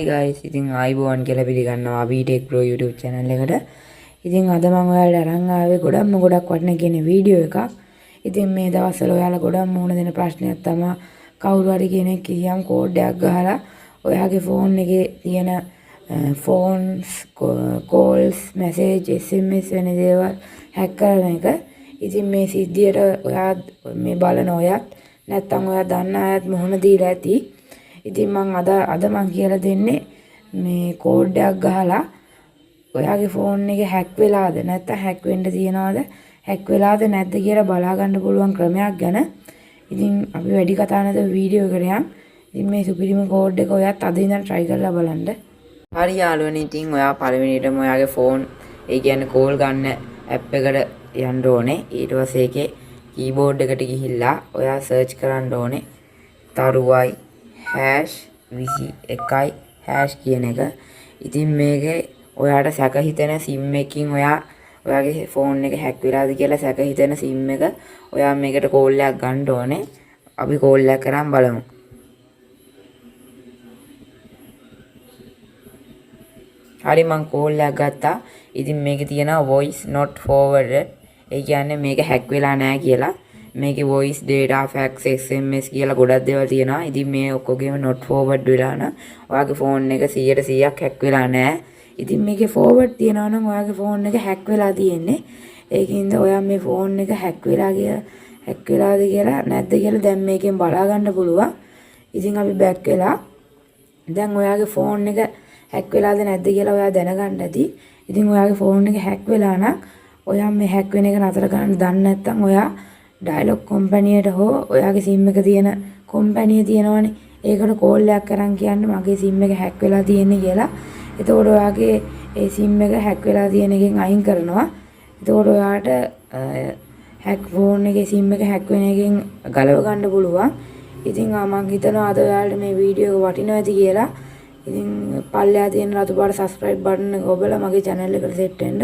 Hi guys, ඉතින් ආයිබෝවන් කියලා පිළිගන්නවා VTech Pro YouTube channel එකට. ඉතින් අද මම ඔයාලට අරන් ආවේ ගොඩක් වටින කියන වීඩියෝ එකක්. ඉතින් මේ දවස්වල ඔයාලා ගොඩක් මුහුණ දෙන ප්‍රශ්නයක් තමයි කවුරු හරි කෙනෙක් කියම් කෝඩ් එකක් ගහලා ඔයාගේ ෆෝන් එකේ තියෙන phones calls message SMS වෙන දේවල් hack කරන එක. ඉතින් මේ සිද්ධියට ඔයා මේ බලන ඔයත් නැත්තම් ඔයා දන්න අයත් මුහුණ දීලා ඇති. ඉතින් මම අද මම කියලා දෙන්නේ මේ කෝඩ් එකක් ගහලා ඔයාගේ ෆෝන් එකේ හැක් වෙලාද නැත්නම් හැක් වෙන්න තියනවාද හැක් වෙලාද නැද්ද කියලා බලා ගන්න පුළුවන් ක්‍රමයක් ගැන. ඉතින් අපි වැඩි කතා නැතුව වීඩියෝ එකට යමු. ඉතින් මේ සුපිරිම කෝඩ් එක ඔයත් අද ඉඳන් try කරලා බලන්න. හරි යාළුවනේ, ඉතින් ඔයා පළවෙනියටම ඔයාගේ ෆෝන් ඒ කියන්නේ කෝල් ගන්න ඇප් එකට යන්න ඕනේ. ඊට පස්සේ ඒකේ කීබෝඩ් එකට ගිහිල්ලා ඔයා සර්ච් කරන්න ඕනේ තරුවයි #21 # කියන එක. ඉතින් මේකේ ඔයාට සැක හිතෙන SIM එකකින් ඔයාගේ ෆෝන් එක හැක් වෙලාද කියලා සැක හිතෙන SIM එක ඔයා මේකට කෝල් එකක් ගන්න ඕනේ. අපි කෝල් එකක් කරන් බලමු. හරි, මම කෝල් එකක් ගත්තා. ඉතින් මේකේ තියෙනවා voice not forwarded. ඒ කියන්නේ මේක හැක් වෙලා නැහැ කියලා. මේකේ voice data fax SMS කියලා ගොඩක් දේවල් තියෙනවා. ඉතින් මේ ඔක්කොගේම not forward වෙලා නම් ඔයාගේ ෆෝන් එක 100%ක් හැක් වෙලා නැහැ. ඉතින් මේකේ forward තියනවා නම් ඔයාගේ ෆෝන් එක හැක් වෙලා තියෙන්නේ. ඒකින්ද ඔයා මේ ෆෝන් එක හැක් වෙලාද කියලා නැද්ද කියලා දැන් මේකෙන් බලා ගන්න පුළුවන්. ඉතින් අපි back වෙලා දැන් ඔයාගේ ෆෝන් එක හැක් වෙලාද නැද්ද කියලා ඔයා දැනගන්න ඇති. ඉතින් ඔයාගේ ෆෝන් එක හැක් වෙලා නම් ඔයා මේ හැක් වෙන එක නතර කරන්න දන්නේ නැත්නම් ඔයා ඩයලොග් කම්පැනියට හෝ ඔයාගේ SIM එක තියෙන කම්පැනිය තියෙනවනේ ඒකට කෝල් එකක් කරන් කියන්න මගේ SIM එක හැක් වෙලා තියෙන්නේ කියලා. එතකොට ඔයාගේ ඒ SIM එක හැක් වෙලා තියෙන එකෙන් අයින් කරනවා. එතකොට ඔයාට හැක් ෆෝන් එකේ SIM එක හැක් වෙන එකෙන් ගලව ගන්න පුළුවන්. ඉතින් මම හිතනවා අද ඔයාලට මේ වීඩියෝ එක වටිනවා ඇති කියලා. ඉතින් පල්ලෙහා තියෙන රතු පාට subscribe button එක ඔබලා මගේ channel එකට set වෙන්න.